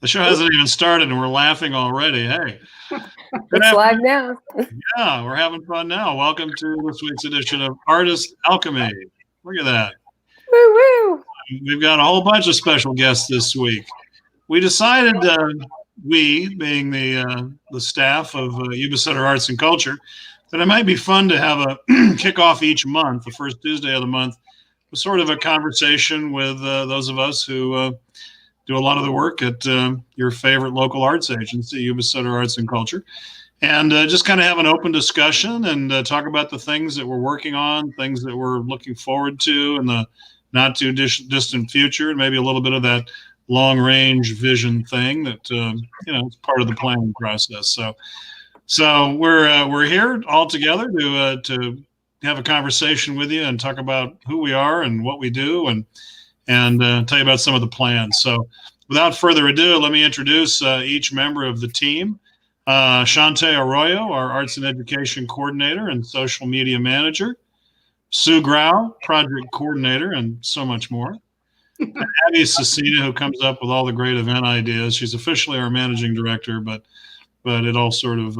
The show hasn't even started and we're laughing already. Hey, It's live now. Yeah, we're having fun now. Welcome to this week's edition of Artist Alchemy. Look at that. Woo woo. We've got a whole bunch of special guests this week. We decided, we being the staff of YubaSutterArts&Culture, that it might be fun to have a kickoff each month, the first Tuesday of the month, with sort of a conversation with those of us who do a lot of the work at your favorite local arts agency, YubaSutterArts&Culture, and just kind of have an open discussion and talk about the things that we're working on, things that we're looking forward to in the not too distant future, and maybe a little bit of that long-range vision thing that it's part of the planning process. So we're here all together to have a conversation with you and talk about who we are and what we do and tell you about some of the plans. So without further ado, let me introduce each member of the team. Shante Arroyo, our Arts and Education Coordinator and Social Media Manager. Sue Grau, Project Coordinator, and so much more. And Abby Cecina, who comes up with all the great event ideas. She's officially our Managing Director, but it all sort of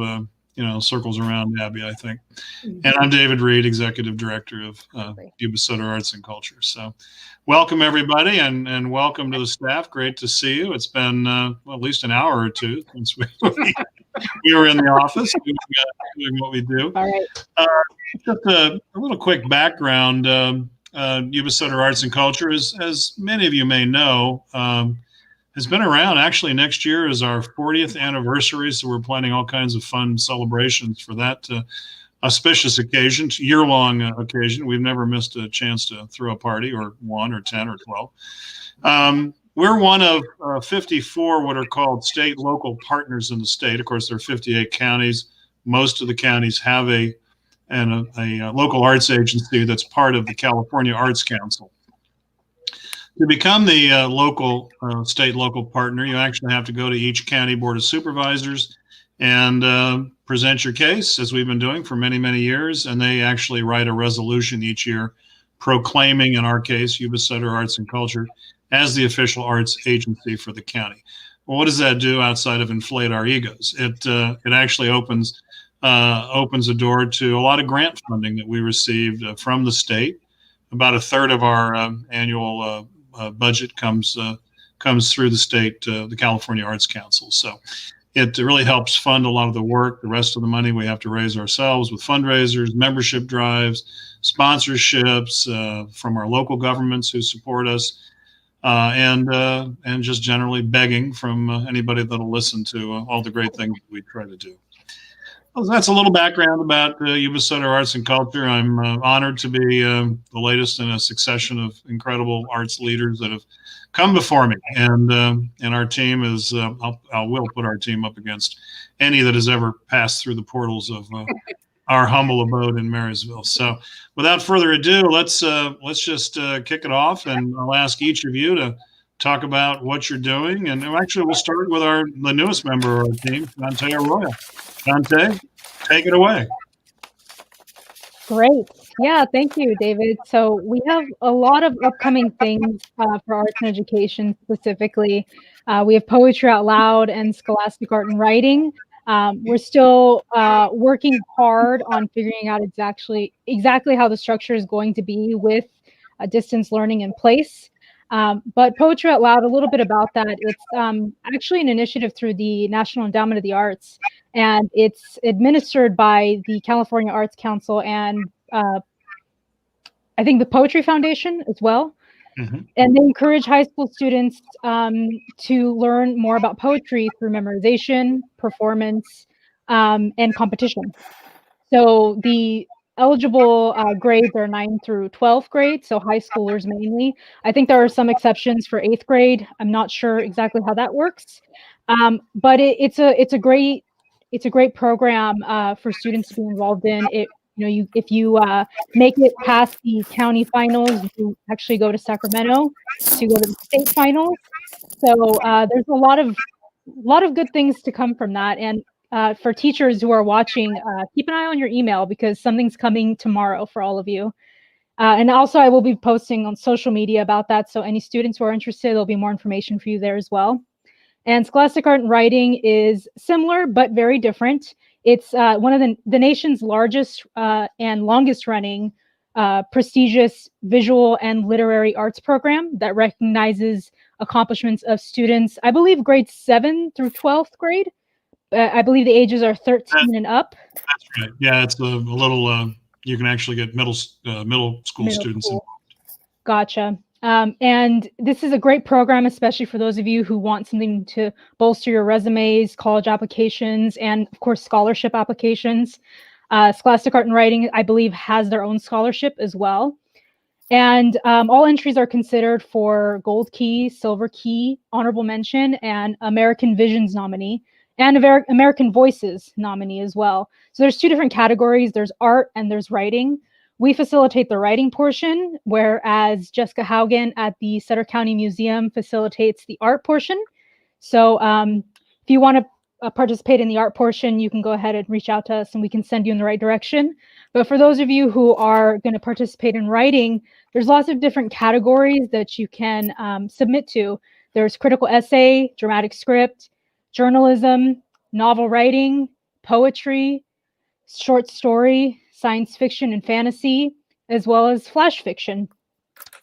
circles around Abby, I think. And I'm David Reed, Executive Director of YubaSutterArts&Culture. So welcome, everybody, and welcome to the staff. Great to see you. It's been at least an hour or two since we were in the office doing what we do. All right. Just a little quick background. YubaSutterArts&Culture, as many of you may know, has been around. Actually, next year is our 40th anniversary, so we're planning all kinds of fun celebrations for that auspicious occasion, year-long occasion. We've never missed a chance to throw a party, or 1 or 10 or 12. We're one of 54 what are called state local partners in the state. Of course, there are 58 counties. Most of the counties have a local arts agency that's part of the California Arts Council. To become the state local partner, you actually have to go to each county board of supervisors and present your case, as we've been doing for many, many years. And they actually write a resolution each year proclaiming, in our case, YubaSutterArts&Culture as the official arts agency for the county. Well, what does that do outside of inflate our egos? It actually opens a door to a lot of grant funding that we received from the state. About a third of our annual budget comes through the state, the California Arts Council. So it really helps fund a lot of the work. The rest of the money we have to raise ourselves with fundraisers, membership drives, sponsorships from our local governments who support us, and just generally begging from anybody that'll listen to all the great things we try to do. Well, that's a little background about YubaSutterArts&Culture. I'm honored to be the latest in a succession of incredible arts leaders that have come before me, and our team is. I will put our team up against any that has ever passed through the portals of our humble abode in Marysville. So, without further ado, let's just kick it off, and I'll ask each of you to talk about what you're doing. And actually, we'll start with the newest member of our team, Shante Arroyo. Shante, take it away. Great. Yeah, thank you, David. So we have a lot of upcoming things for arts and education specifically. We have Poetry Out Loud and Scholastic Art and Writing. We're still working hard on figuring out exactly how the structure is going to be with distance learning in place. But Poetry Out Loud, a little bit about that. It's actually an initiative through the National Endowment of the Arts, and it's administered by the California Arts Council and I think the Poetry Foundation as well. Mm-hmm. And they encourage high school students to learn more about poetry through memorization, performance, and competition. So the eligible grades are 9th through 12th grade, so high schoolers mainly. I think there are some exceptions for 8th grade. I'm not sure exactly how that works, but it's a great program for students to be involved in. If you make it past the county finals, you actually go to Sacramento to go to the state finals. So there's a lot of good things to come from that. And for teachers who are watching, keep an eye on your email because something's coming tomorrow for all of you. And also I will be posting on social media about that. So any students who are interested, there'll be more information for you there as well. And Scholastic Art and Writing is similar, but very different. It's one of the nation's largest and longest running prestigious visual and literary arts program that recognizes accomplishments of students, I believe grades 7 through 12th grade. I believe the ages are 13 and up. That's right. Yeah, it's a little, you can actually get middle school students involved. Gotcha. And this is a great program, especially for those of you who want something to bolster your resumes, college applications, and of course, scholarship applications. Scholastic Art and Writing, I believe, has their own scholarship as well. And all entries are considered for Gold Key, Silver Key, Honorable Mention, and American Visions nominee, and American Voices nominee as well. So there's two different categories. There's art and there's writing. We facilitate the writing portion, whereas Jessica Haugen at the Sutter County Museum facilitates the art portion. So if you want to participate in the art portion, you can go ahead and reach out to us and we can send you in the right direction. But for those of you who are going to participate in writing, there's lots of different categories that you can submit to. There's critical essay, dramatic script, journalism, novel writing, poetry, short story, science fiction and fantasy, as well as flash fiction.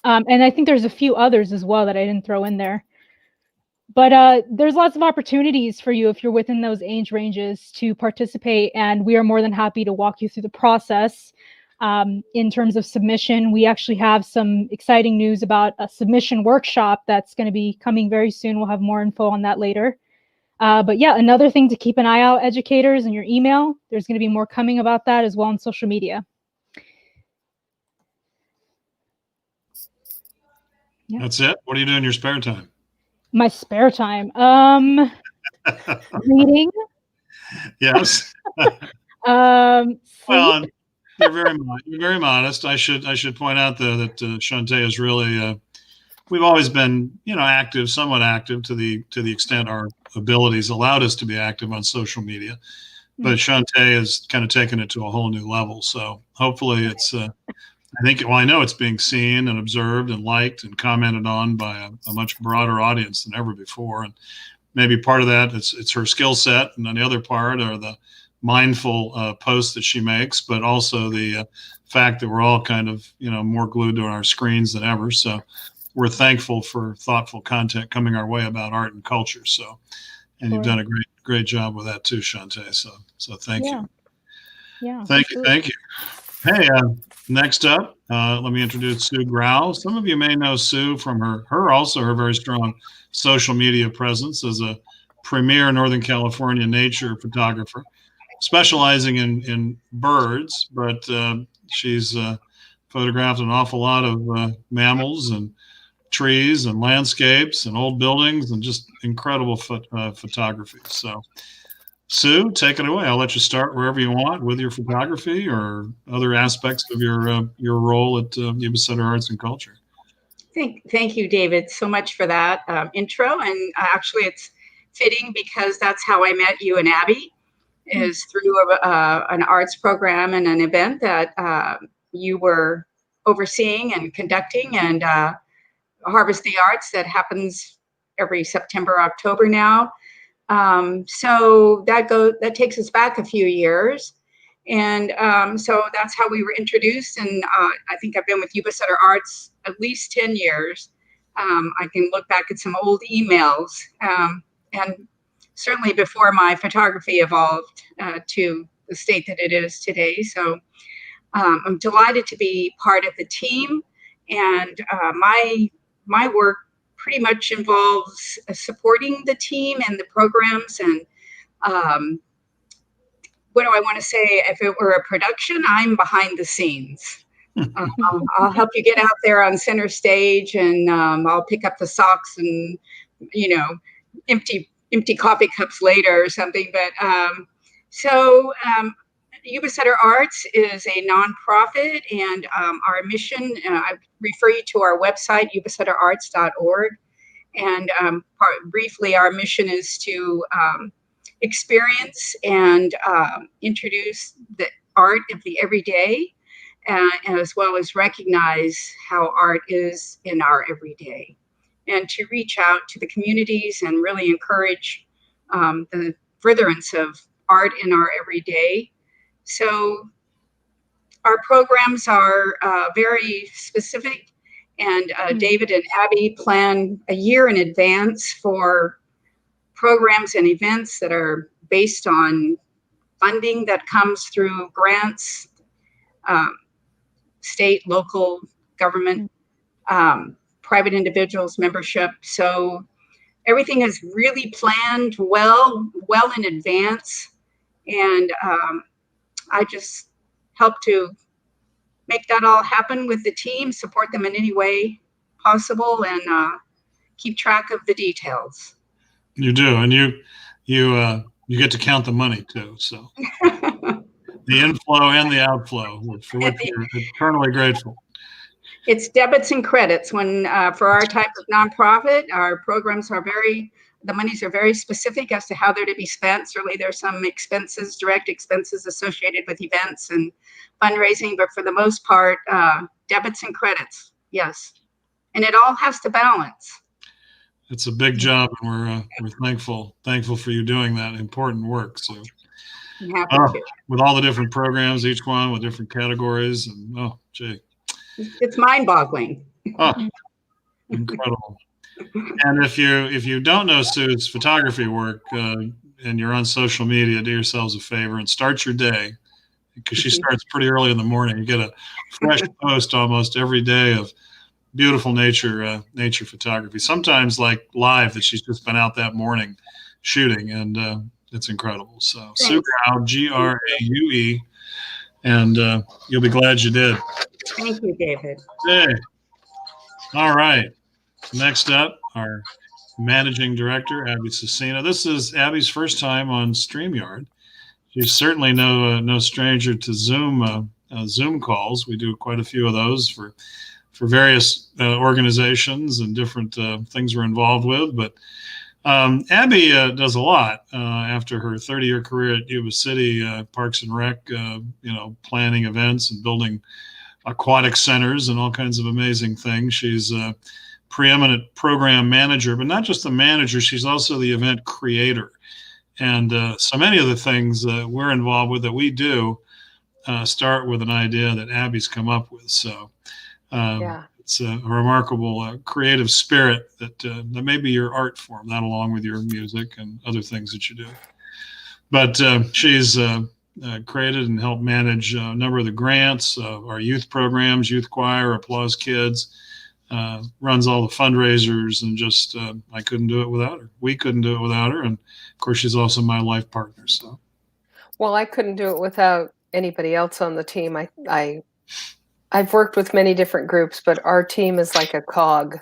And I think there's a few others as well that I didn't throw in there. But there's lots of opportunities for you if you're within those age ranges to participate, and we are more than happy to walk you through the process. In terms of submission, we actually have some exciting news about a submission workshop that's going to be coming very soon. We'll have more info on that later. But yeah, another thing to keep an eye out, educators, in your email. There's going to be more coming about that as well on social media. Yeah. That's it? What do you do in your spare time? My spare time? Reading. Yes. Well, you're very modest. I should point out though that Shantae is really we've always been active, somewhat active to the extent our abilities allowed us to be active on social media. But Shantae has kind of taken it to a whole new level. So hopefully it's I know it's being seen and observed and liked and commented on by a much broader audience than ever before. And maybe part of that it's her skill set, and then the other part are the mindful posts that she makes, but also the fact that we're all kind of more glued to our screens than ever. So we're thankful for thoughtful content coming our way about art and culture. So, and you've done a great job with that too, Shantae. So thank you. Yeah. Thank you. Hey, next up, let me introduce Sue Grau. Some of you may know Sue from her very strong social media presence as a premier Northern California nature photographer, specializing in birds, but she's photographed an awful lot of mammals and trees and landscapes and old buildings and just incredible photography. So Sue, take it away. I'll let you start wherever you want with your photography or other aspects of your role at YubaSutterArts&Culture. Thank you, David, so much for that intro. And actually, it's fitting because that's how I met you and Abby, is through an arts program and an event that you were overseeing and conducting, and Harvest the Arts that happens every September, October now. So that takes us back a few years. And so that's how we were introduced. And I think I've been with YubaSutter Arts at least 10 years. I can look back at some old emails, and certainly before my photography evolved to the state that it is today. So I'm delighted to be part of the team. And my work pretty much involves supporting the team and the programs. And what do I want to say? If it were a production, I'm behind the scenes. I'll help you get out there on center stage, and I'll pick up the socks and empty coffee cups later or something. But YubaSutter Arts is a nonprofit, and our mission, I refer you to our website, YubaSutterArts.org. And briefly, our mission is to experience and introduce the art of the everyday, and as well as recognize how art is in our everyday. and to reach out to the communities and really encourage the furtherance of art in our everyday. So our programs are very specific, and David and Abby plan a year in advance for programs and events that are based on funding that comes through grants, state, local government, private individuals, membership. So everything is really planned well in advance. And I just help to make that all happen with the team, support them in any way possible, and keep track of the details. You do, and you get to count the money too. So the inflow and the outflow, for which we're eternally grateful. It's debits and credits. When for our type of nonprofit, our programs are the monies are very specific as to how they're to be spent. Certainly there's some expenses, direct expenses associated with events and fundraising, but for the most part, debits and credits, yes. And it all has to balance. It's a big job, and we're thankful for you doing that important work. So I'm happy to. With all the different programs, each one with different categories, and gee. It's mind-boggling. Oh, incredible. And if you don't know Sue's photography work and you're on social media, do yourselves a favor and start your day, because she starts pretty early in the morning. You get a fresh post almost every day of beautiful nature photography. Sometimes like live that she's just been out that morning shooting, and it's incredible. So Sue Graue, Graue, and you'll be glad you did. Thank you, David. Hey. All right. Next up, our managing director, Abby Cecina. This is Abby's first time on StreamYard. She's certainly no stranger to Zoom calls. We do quite a few of those for various organizations and different things we're involved with. But Abby does a lot after her 30-year career at Yuba City Parks and Rec, planning events and building aquatic centers and all kinds of amazing things. She's a preeminent program manager, but not just the manager, she's also the event creator. And so many of the things we're involved with that we do start with an idea that Abby's come up with. So it's a remarkable creative spirit that may be your art form, that along with your music and other things that you do. But she's created and helped manage a number of the grants, our youth programs, Youth Choir, Applause Kids, runs all the fundraisers, and just I couldn't do it without her. We couldn't do it without her. And of course, she's also my life partner. So, well, I couldn't do it without anybody else on the team. I've worked with many different groups, but our team is like a cog.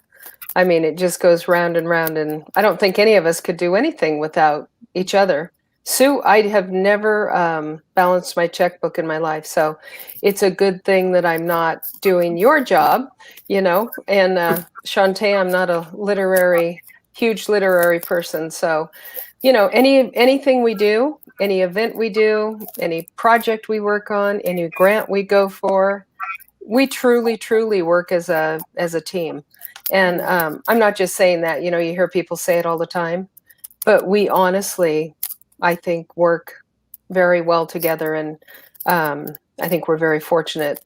I mean, it just goes round and round, and I don't think any of us could do anything without each other. Sue, I have never balanced my checkbook in my life, so it's a good thing that I'm not doing your job, and Shantae, I'm not a huge literary person, so, anything we do, any event we do, any project we work on, any grant we go for, we truly, truly work as a team. And I'm not just saying that, you hear people say it all the time, but we honestly, I think, work very well together. And I think we're very fortunate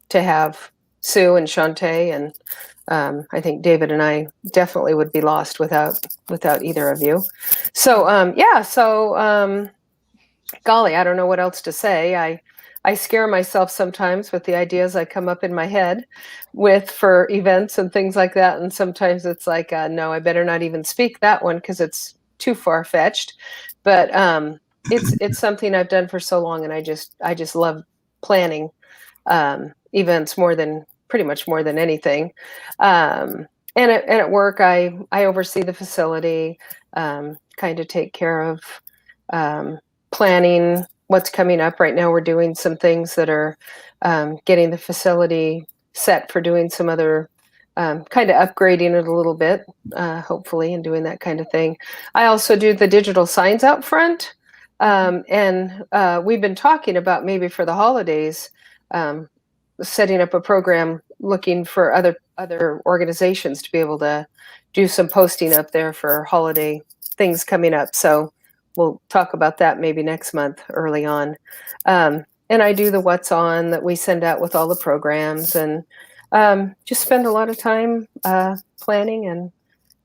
to have Sue and Shantae. And I think David and I definitely would be lost without either of you. So, golly, I don't know what else to say. I scare myself sometimes with the ideas I come up in my head for events and things like that. And sometimes it's like, no, I better not even speak that one because it's too far-fetched. But it's something I've done for so long, and I just love planning events pretty much more than anything. And at work, I oversee the facility, kind of take care of planning what's coming up. Right now, we're doing some things that are getting the facility set for doing some other kind of upgrading it a little bit, hopefully, and doing that kind of thing. I also do the digital signs out front. And we've been talking about maybe for the holidays, setting up a program looking for other other organizations to be able to do some posting up there for holiday things coming up. So we'll talk about that maybe next month early on. And I do the what's on that we send out with all the programs, and just spend a lot of time planning and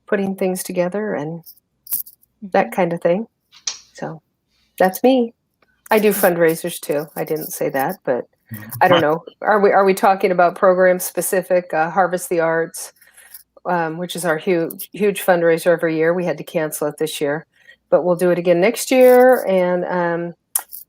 putting things together and that kind of thing. So that's me. I do fundraisers too. I didn't say that, but I don't know. Are we talking about program specific? Harvest the Arts, which is our huge fundraiser every year. We had to cancel it this year, but we'll do it again next year. And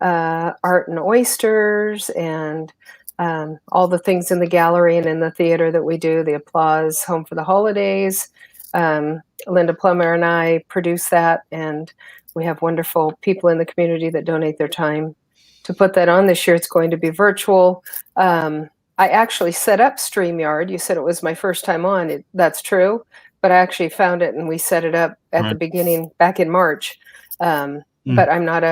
Art and Oysters, and all the things in the gallery and in the theater that we do. The Applause Home for the Holidays. Linda Plummer and I produce that, and we have wonderful people in the community that donate their time to put that on. This year it's going to be virtual. I actually set up StreamYard. You said it was my first time on. That's true, but I actually found it and we set it up at the beginning back in March. But I'm not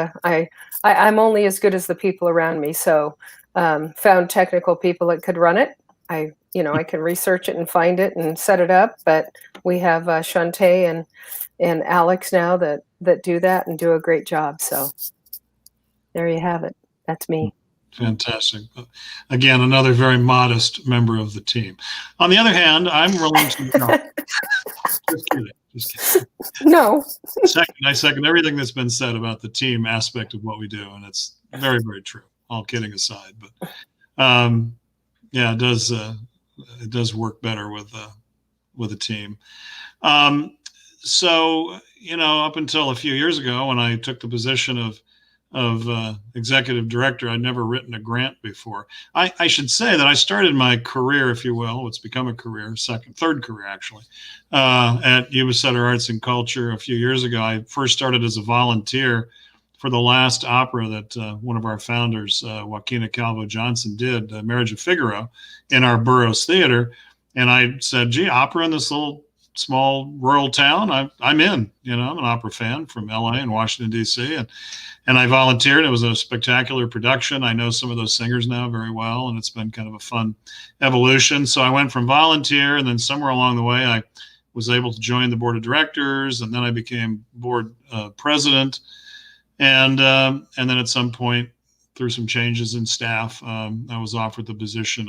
I'm only as good as the people around me. So found technical people that could run it. I can research it and find it and set it up, but we have Shantae and Alex now that do that and do a great job. So there you have it. That's me. Fantastic. Again, another very modest member of the team. On the other hand, I'm willing to no. Just kidding. No. I second everything that's been said about the team aspect of what we do, and it's very, very true. All kidding aside, but yeah, it does work better with a team. So up until a few years ago, when I took the position of executive director, I'd never written a grant before. I should say that I started my career, if you will, what's become a career, third career actually, at YubaSutterArts&Culture a few years ago. I first started as a volunteer for the last opera that one of our founders, Joaquina Calvo Johnson, did, Marriage of Figaro, in our Burroughs Theater. And I said, gee, opera in this little small rural town, I'm in. I'm an opera fan from LA and Washington, D.C. And I volunteered. It was a spectacular production. I know some of those singers now very well, and it's been kind of a fun evolution. So I went from volunteer, and then somewhere along the way, I was able to join the board of directors, and then I became board president. And then at some point, through some changes in staff, I was offered the position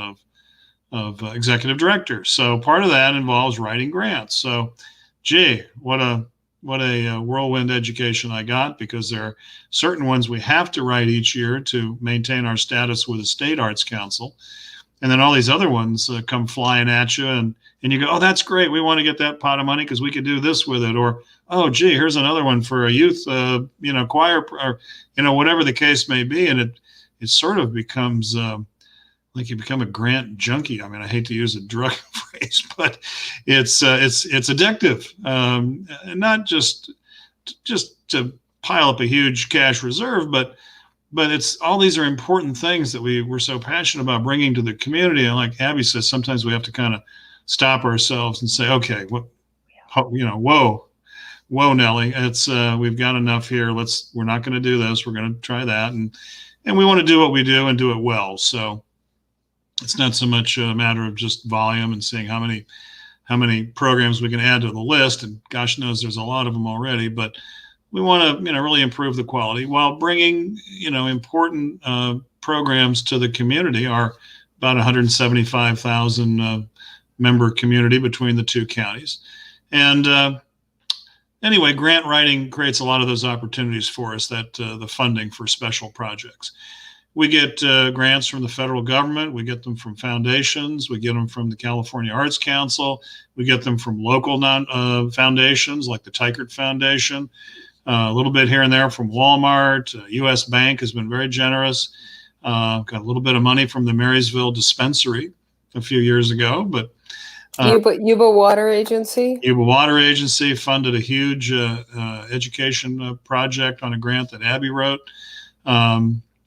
of executive director. So part of that involves writing grants. So, gee, what a whirlwind education I got, because there are certain ones we have to write each year to maintain our status with the State Arts Council. And then all these other ones come flying at you, and you go, oh, that's great. We want to get that pot of money because we could do this with it. Or, oh, gee, here's another one for a youth, choir, or, whatever the case may be. And it sort of becomes like you become a grant junkie. I mean, I hate to use a drug phrase, but it's addictive. And not just to pile up a huge cash reserve, but it's all these are important things that we're so passionate about bringing to the community. And like Abby says, sometimes we have to kind of stop ourselves and say, okay, whoa, Nellie, it's we've got enough here. We're not going to do this. We're going to try that, and we want to do what we do and do it well. So it's not so much a matter of just volume and seeing how many programs we can add to the list. And gosh knows there's a lot of them already, but we want to really improve the quality while bringing important programs to the community. Our about 175,000 member community between the two counties. And anyway, grant writing creates a lot of those opportunities for us, that the funding for special projects. We get grants from the federal government. We get them from foundations. We get them from the California Arts Council. We get them from local foundations like the Teichert Foundation. A little bit here and there from Walmart. U.S. Bank has been very generous. Got a little bit of money from the Marysville Dispensary a few years ago. But Yuba Water Agency? Yuba Water Agency funded a huge education project on a grant that Abby wrote.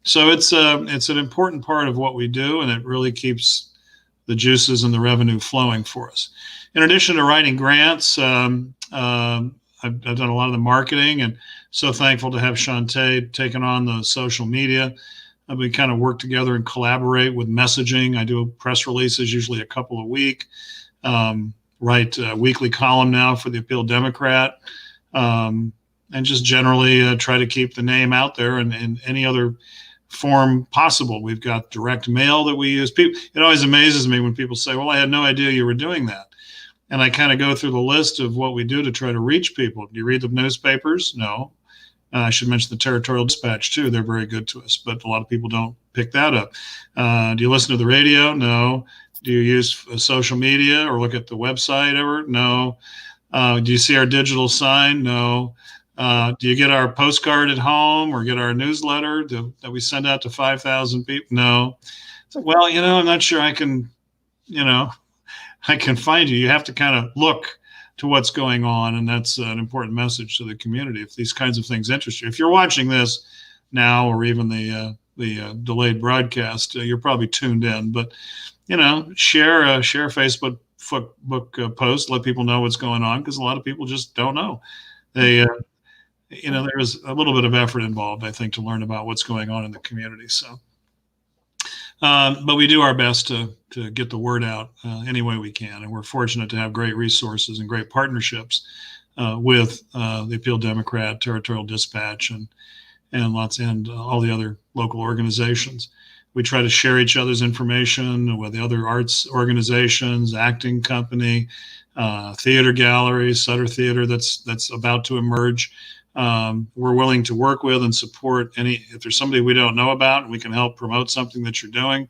So it's an important part of what we do, and it really keeps the juices and the revenue flowing for us. In addition to writing grants, I've done a lot of the marketing, and so thankful to have Shantae taken on the social media. We kind of work together and collaborate with messaging. I do press releases, usually a couple a week. write a weekly column now for the Appeal Democrat, and just generally try to keep the name out there in any other form possible. We've got direct mail that we use. People, it always amazes me when people say, well, I had no idea you were doing that. And I kind of go through the list of what we do to try to reach people. Do you read the newspapers? No. I should mention the Territorial Dispatch, too. They're very good to us, but a lot of people don't pick that up. Do you listen to the radio? No. Do you use social media or look at the website ever? No. Do you see our digital sign? No. Do you get our postcard at home or get our newsletter that we send out to 5,000 people? No. Well, I'm not sure I can find you. You have to kind of look to what's going on, and that's an important message to the community. If these kinds of things interest you, if you're watching this now or even the delayed broadcast, you're probably tuned in. But share a Facebook post, let people know what's going on, because a lot of people just don't know. They there is a little bit of effort involved, I think, to learn about what's going on in the community. So. But we do our best to get the word out any way we can, and we're fortunate to have great resources and great partnerships with the Appeal Democrat, Territorial Dispatch, and all the other local organizations. We try to share each other's information with the other arts organizations, acting company, theater galleries, Sutter Theater that's about to emerge. We're willing to work with and support if there's somebody we don't know about and we can help promote something that you're doing,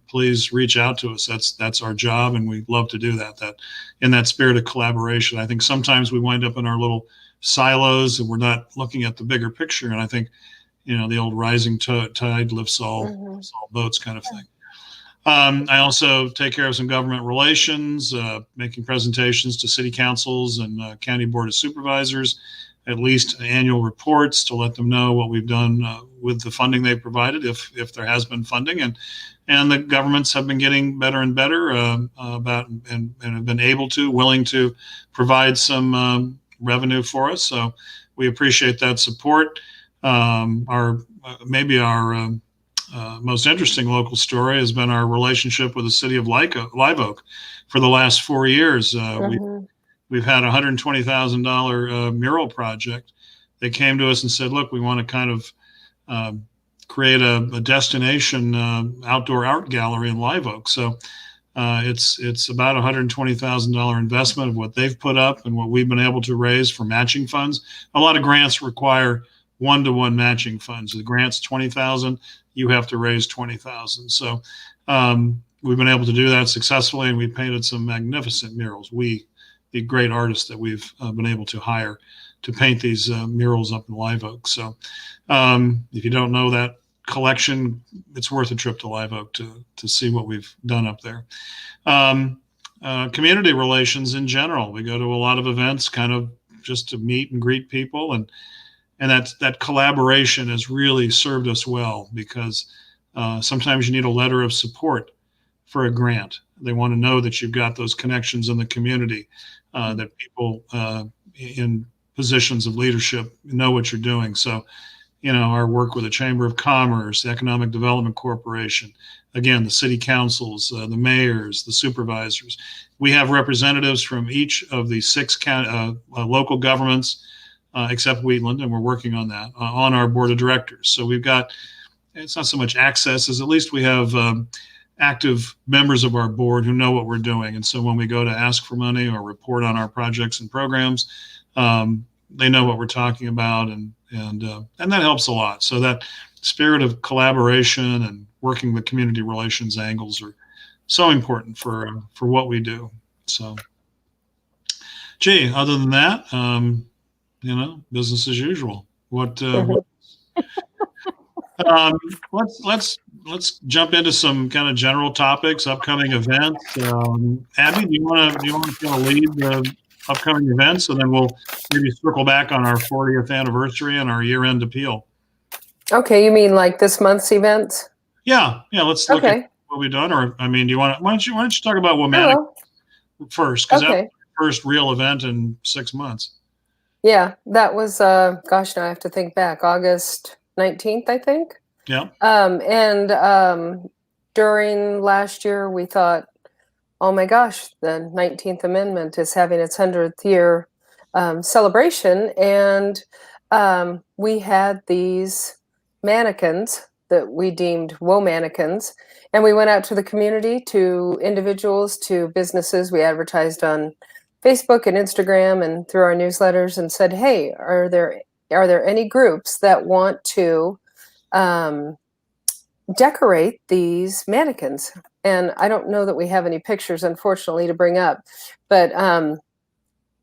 please reach out to us. That's our job, and we love to do that in that spirit of collaboration. I think sometimes we wind up in our little silos and we're not looking at the bigger picture. And I think, the old rising tide lifts all boats kind of thing. I also take care of some government relations, making presentations to city councils and county board of supervisors, at least annual reports to let them know what we've done with the funding they provided, if there has been funding, and the governments have been getting better and better about and have been willing to provide some revenue for us. So we appreciate that support. Our most interesting local story has been our relationship with the city of Live Oak for the last 4 years. We've had a $120,000 mural project. They came to us and said, look, we want to kind of create a destination outdoor art gallery in Live Oak. So it's about $120,000 investment of what they've put up and what we've been able to raise for matching funds. A lot of grants require one-to-one matching funds. The grant's $20,000, you have to raise $20,000. So we've been able to do that successfully, and we painted some magnificent murals. The great artists that we've been able to hire to paint these murals up in Live Oak. So if you don't know that collection, it's worth a trip to Live Oak to see what we've done up there. Community relations in general. We go to a lot of events kind of just to meet and greet people, and that collaboration has really served us well, because sometimes you need a letter of support for a grant. They want to know that you've got those connections in the community, that people in positions of leadership know what you're doing. So, our work with the Chamber of Commerce, the Economic Development Corporation, again, the city councils, the mayors, the supervisors. We have representatives from each of the 6 local governments, except Wheatland, and we're working on that, on our board of directors. So it's not so much access as at least we have active members of our board who know what we're doing. And so when we go to ask for money or report on our projects and programs, they know what we're talking about, and that helps a lot. So that spirit of collaboration and working the community relations angles are so important for what we do. So, other than that, business as usual. Let's jump into some kind of general topics, upcoming events. Abby, do you want to kind of lead the upcoming events, and then we'll maybe circle back on our 40th anniversary and our year-end appeal. Okay, you mean like this month's events? Yeah. Let's look at what we've done. Or why don't you talk about Womatic first, because that's the first real event in 6 months. Yeah, that was now I have to think back. August 19th, I think. Yeah. And during last year, we thought, oh my gosh, the 19th Amendment is having its 100th year celebration. And we had these mannequins that we deemed woe mannequins. And we went out to the community, to individuals, to businesses. We advertised on Facebook and Instagram and through our newsletters and said, hey, are there any groups that want to decorate these mannequins? And I don't know that we have any pictures, unfortunately, to bring up, but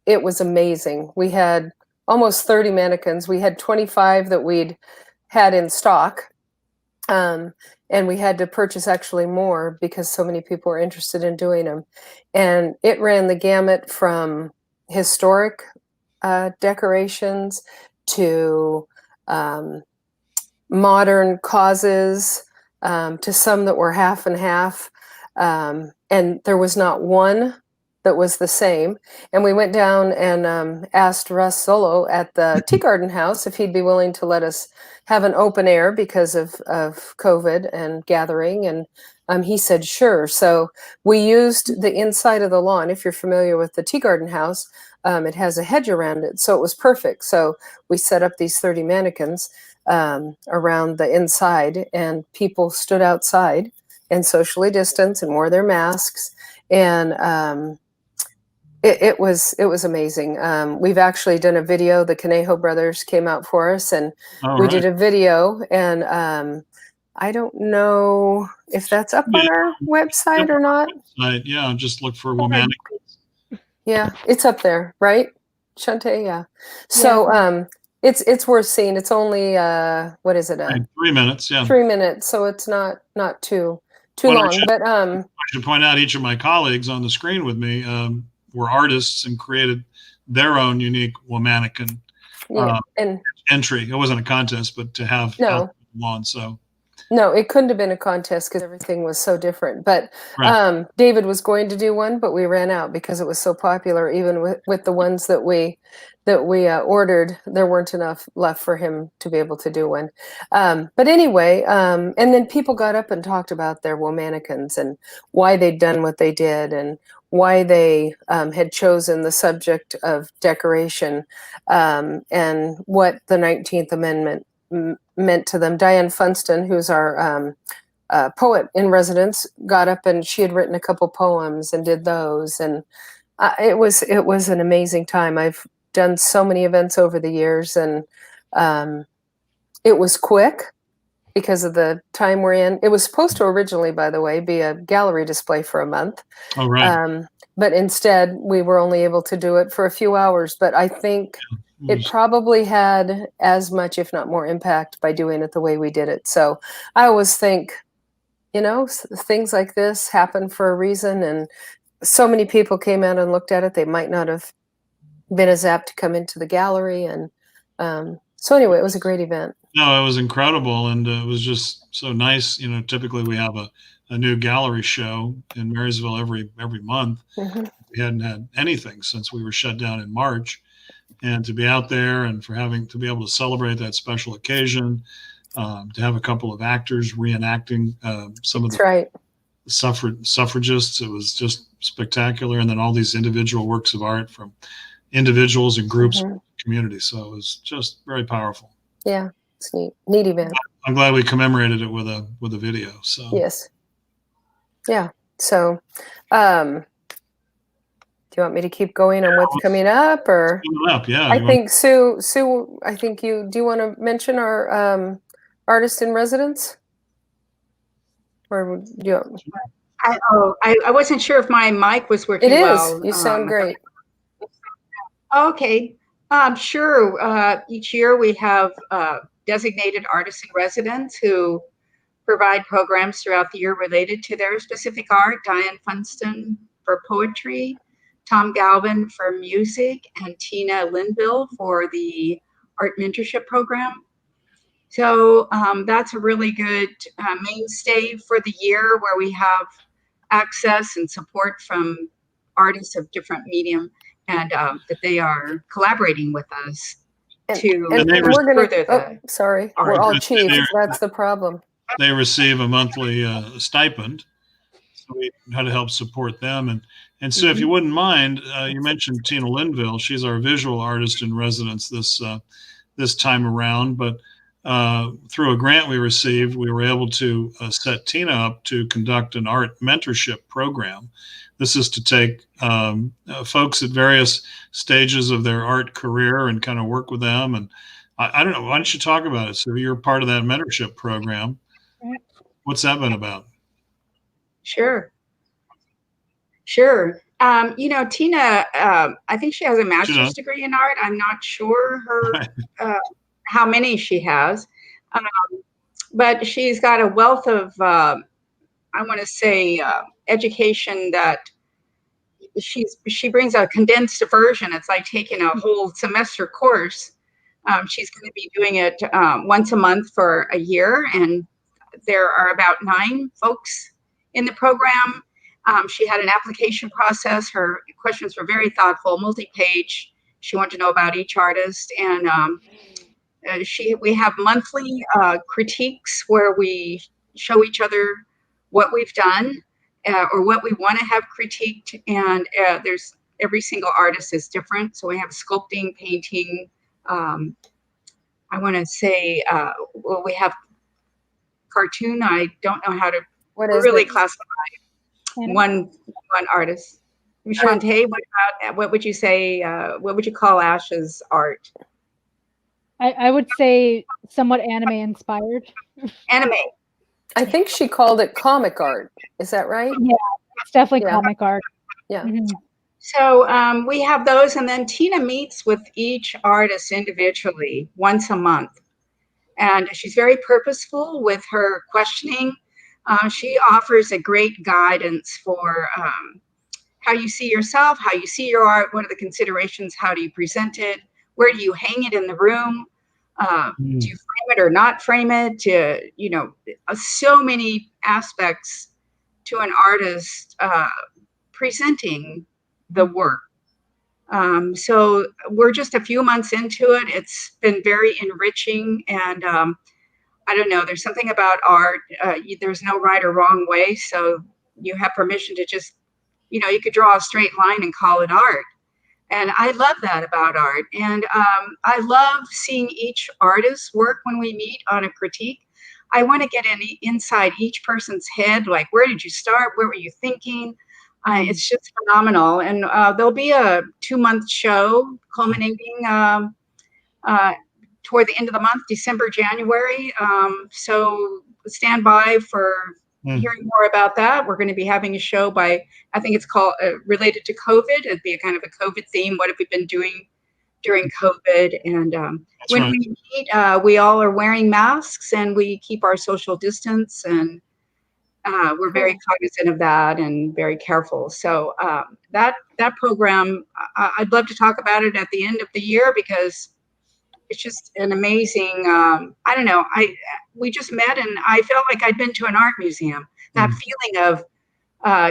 it was amazing. We had almost 30 mannequins. We had 25 that we'd had in stock. And we had to purchase actually more because so many people were interested in doing them. And it ran the gamut from historic decorations to modern causes, to some that were half and half. And there was not one that was the same. And we went down and asked Russ Solo at the Tea Garden House if he'd be willing to let us have an open air because of COVID and gathering. And he said, sure. So we used the inside of the lawn. If you're familiar with the Tea Garden House, it has a hedge around it. So it was perfect. So we set up these 30 mannequins around the inside, and people stood outside and socially distanced and wore their masks. And it was amazing. We've actually done a video. The Conejo brothers came out for us, and we did a video. And I don't know if that's up on our website or not. Yeah, just look for mannequins. Yeah, it's up there, right, Shante? Yeah. So it's worth seeing. It's only what is it? 3 minutes. Yeah. 3 minutes. So it's not too long. I should point out each of my colleagues on the screen with me were artists and created their own unique mannequin and entry. It wasn't a contest, but to have out on. So no, it couldn't have been a contest because everything was so different. But David was going to do one, but we ran out because it was so popular. Even with the ones that we ordered, there weren't enough left for him to be able to do one. But anyway, and then people got up and talked about their woe mannequins and why they'd done what they did and why they had chosen the subject of decoration and what the 19th Amendment meant to them. Diane Funston, who's our poet in residence, got up and she had written a couple poems and did those. And it was an amazing time. I've done so many events over the years, and it was quick because of the time we're in. It was supposed to originally, by the way, be a gallery display for a month. Oh, right. But instead, we were only able to do it for a few hours. But I think it probably had as much, if not more, impact by doing it the way we did it. So I always think, things like this happen for a reason. And so many people came out and looked at it. They might not have been as apt to come into the gallery. And so anyway, it was a great event. No, it was incredible. And it was just so nice. Typically we have a new gallery show in Marysville every month. Mm-hmm. We hadn't had anything since we were shut down in March. And to be out there and to be able to celebrate that special occasion, to have a couple of actors reenacting some of the suffragists, it was just spectacular. And then all these individual works of art from individuals and groups in the community. So it was just very powerful. Yeah, it's neat event. I'm glad we commemorated it with a video. So yes, yeah. So, do you want me to keep going on what's coming up, or? Coming up, yeah. I think Sue. I think do you want to mention our artist in residence, or do you? I wasn't sure if my mic was working. It is. Well. You sound great. Okay. Sure. Each year we have designated artists in residence who provide programs throughout the year related to their specific art. Diane Funston for poetry, Tom Galvin for music, and Tina Linville for the art mentorship program. So that's a really good mainstay for the year, where we have access and support from artists of different medium, and that they are collaborating with us we're gonna, sorry, we're all chiefs. That's the problem. They receive a monthly stipend. how to help support them. And so if you wouldn't mind, you mentioned Tina Linville. She's our visual artist in residence this time around, but through a grant we received, we were able to set Tina up to conduct an art mentorship program. This is to take folks at various stages of their art career and kind of work with them. And I don't know, why don't you talk about it? So you're part of that mentorship program. What's that been about? Sure. Tina, I think she has a master's degree in art. I'm not sure how many she has, but she's got a wealth of, I want to say, education that she brings a condensed version. It's like taking a whole semester course. She's going to be doing it once a month for a year, and there are about 9 folks in the program. She had an application process. Her questions were very thoughtful, multi-page. She wanted to know about each artist, and we have monthly critiques where we show each other what we've done or what we want to have critiqued. And there's every single artist is different. So we have sculpting, painting. I want to say we have cartoon. I don't know how to really classify one artist. Shantae, what would you say? What would you call Ash's art? I would say somewhat anime inspired. Anime. I think she called it comic art. Is that right? Yeah, it's definitely comic art. Yeah. So we have those, and then Tina meets with each artist individually once a month. And she's very purposeful with her questioning. She offers a great guidance for how you see yourself, how you see your art, what are the considerations, how do you present it, where do you hang it in the room, do you frame it or not frame it, so many aspects to an artist presenting the work. So we're just a few months into it. It's been very enriching, and I don't know, there's something about art, there's no right or wrong way, so you have permission to just, you could draw a straight line and call it art. And I love that about art. And I love seeing each artist's work when we meet on a critique. I want to get inside each person's head, like, where did you start? Where were you thinking? It's just phenomenal. And there'll be a 2-month show culminating toward the end of the month, December, January. So stand by for hearing more about that. We're going to be having a show I think it's called related to COVID. It'd be a kind of a COVID theme. What have we been doing during COVID? And when we meet, we all are wearing masks and we keep our social distance, and we're very cognizant of that and very careful. So that program, I'd love to talk about it at the end of the year, because it's just an amazing, I don't know, we just met and I felt like I'd been to an art museum. That feeling of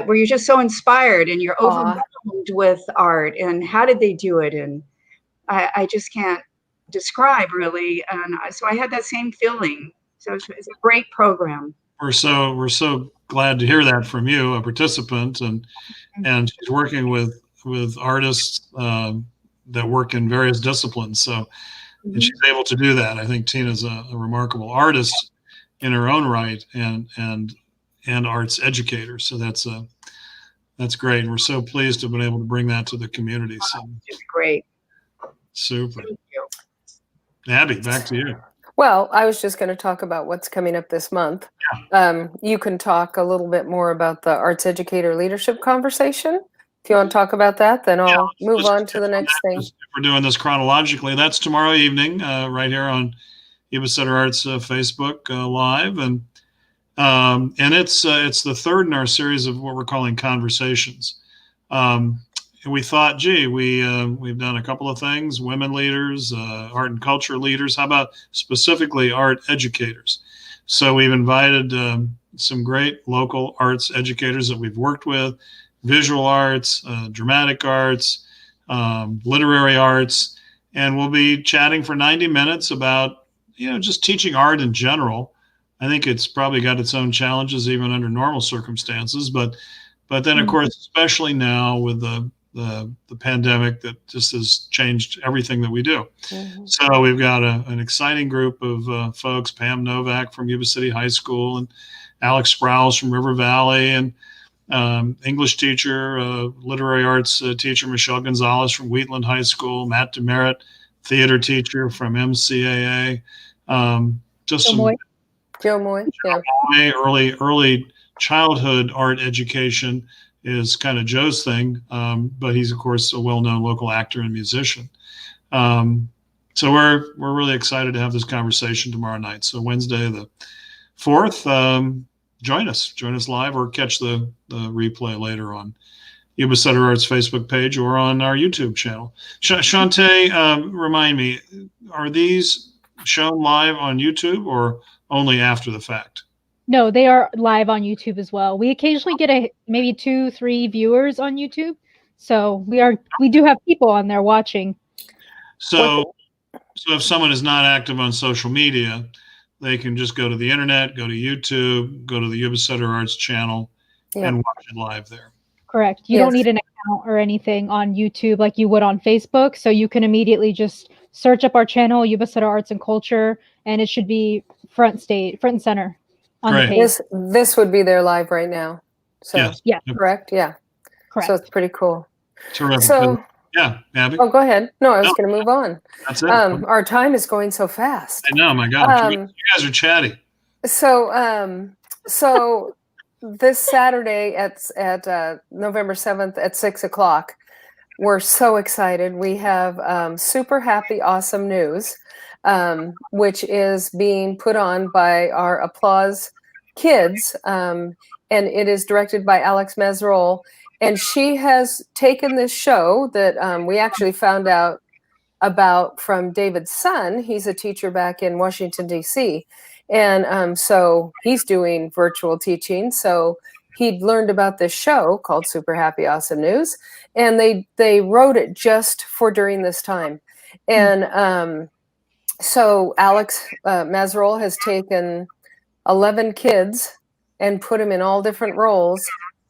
where you're just so inspired and you're overwhelmed with art, and how did they do it? And I just can't describe really. And so I had that same feeling. So it's a great program. We're so glad to hear that from you, a participant, and she's working with artists that work in various disciplines. So. And she's able to do that. I think Tina's a remarkable artist in her own right, and arts educator. So that's great. And we're so pleased to have been able to bring that to the community. So it's great. Super. Thank you. Abby, back to you. Well, I was just going to talk about what's coming up this month. Yeah. You can talk a little bit more about the Arts Educator Leadership Conversation. If you want to talk about that, then I'll move on to the next thing. We're doing this chronologically. That's tomorrow evening, right here on YubaSutterArts Facebook Live, and it's the third in our series of what we're calling conversations. And we thought, gee, we've done a couple of things: women leaders, art and culture leaders. How about specifically art educators? So we've invited some great local arts educators that we've worked with. Visual arts, dramatic arts, literary arts, and we'll be chatting for 90 minutes about, just teaching art in general, I think it's probably got its own challenges even under normal circumstances. But then, of course, especially now with the pandemic that just has changed everything that we do. So we've got an exciting group of folks, Pam Novak from Yuba City High School and Alex Sprouse from River Valley, and English teacher, literary arts teacher Michelle Gonzalez from Wheatland High School, Matt Demerit, theater teacher from MCAA. Just some Joe Moy, yeah. early childhood art education is kind of Joe's thing, but he's of course a well-known local actor and musician. So we're really excited to have this conversation tomorrow night. So Wednesday the 4th, join us live or catch the replay later on YubaSutterArts Facebook page or on our YouTube channel. Shantae, remind me, are these shown live on YouTube or only after the fact? No, they are live on YouTube as well. We occasionally get maybe 2-3 viewers on YouTube. So we do have people on there watching. So if someone is not active on social media, they can just go to the internet, go to YouTube, go to the YubaSutterArts channel, and watch it live there. Correct. You don't need an account or anything on YouTube like you would on Facebook. So you can immediately just search up our channel, YubaSutterArts&Culture, and it should be front and center on the page. This would be there live right now. So yeah. Correct? Yeah. Correct. So it's pretty cool. Terrific. So yeah, Abby. Oh, go ahead. No, I was going to move on. That's it. Our time is going so fast. I know, my God. You guys are chatty. So this Saturday at November 7th at 6:00, we're so excited. We have Super Happy Awesome News, which is being put on by our Applause Kids, and it is directed by Alex Mesrol. And she has taken this show that we actually found out about from David's son. He's a teacher back in Washington, D.C. And so he's doing virtual teaching. So he'd learned about this show called Super Happy Awesome News. And they wrote it just for during this time. And so Alex Mesrol has taken 11 kids and put them in all different roles.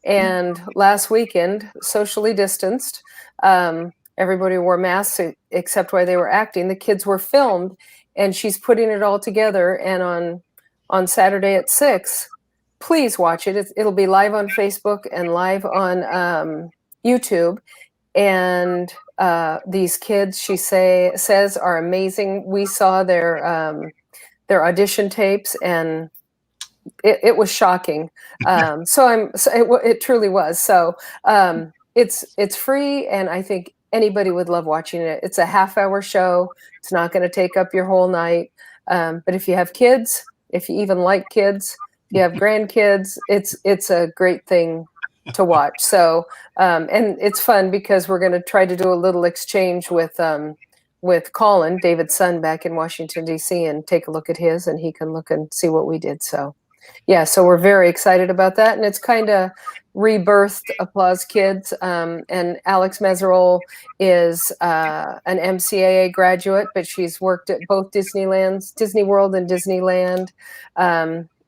And last weekend, socially distanced, everybody wore masks except while they were acting. The kids were filmed, and she's putting it all together. And on Saturday at 6, please watch it. It'll be live on Facebook and live on YouTube. And these kids, she says, are amazing. We saw their audition tapes, and it was shocking. It truly was. So it's free, and I think anybody would love watching it. It's a half-hour show. It's not going to take up your whole night. But if you have kids, if you even like kids, if you have grandkids, it's a great thing to watch. So and it's fun because we're going to try to do a little exchange with Colin, David's son, back in Washington, D.C., and take a look at his, and he can look and see what we did. So yeah, so we're very excited about that. And it's kind of rebirthed Applause Kids. And Alex Mesrol is an MCAA graduate, but she's worked at both Disney World and Disneyland.